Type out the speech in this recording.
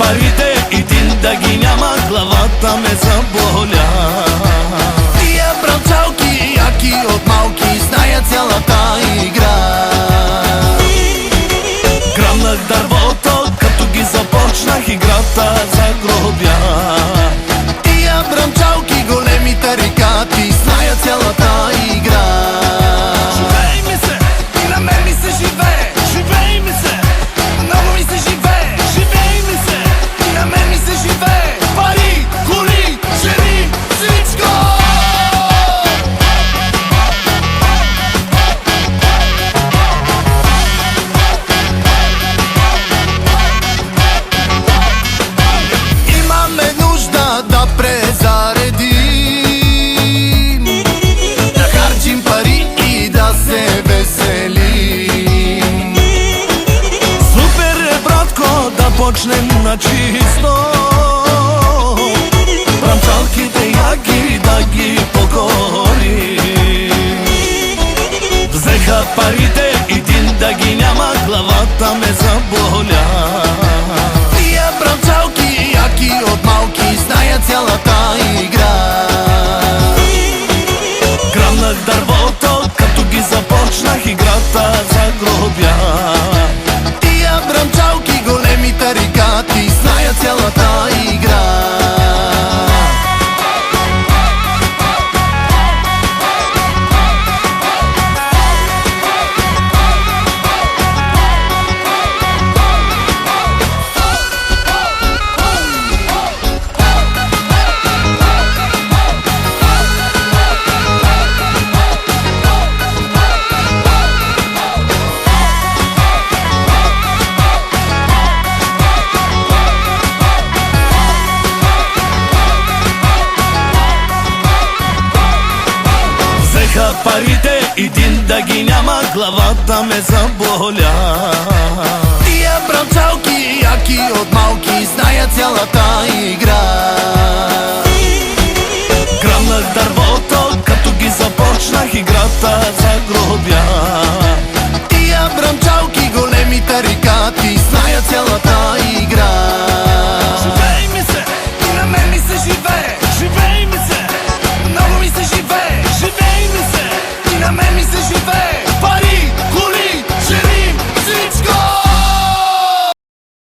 парите, един да ги няма, главата ме заболя. Тия бралчалки, яки от малки, зная цялата игра. Грабнах дървото, като ги започнах играта загробя. Тия бралчалки, големи тарикати, зная цялата игра. Живей ми се, и на мен ми се живее. Живей ми се, много ми се живее. Живей ми се, И на мен ми се живее. Пари, коли, жени, всичко! Имаме нужда да презаредим, да харчим пари и да се веселим. супер е, братко, да почнем на чисто. Брамчалките яки да ги покорим. Взеха парите, един да ги няма, главата ме заболя. Тия бралчалки, яки от малки, зная цялата игра. Грабнах дървото, като ги започнах играта загробя. Тия бралчалки, големи тарикати, зная цялата игра. Взеха парите, един да ги няма, главата ме заболя. Тия бралчалки, яки от малки, зная цялата игра. Грабнах дървото,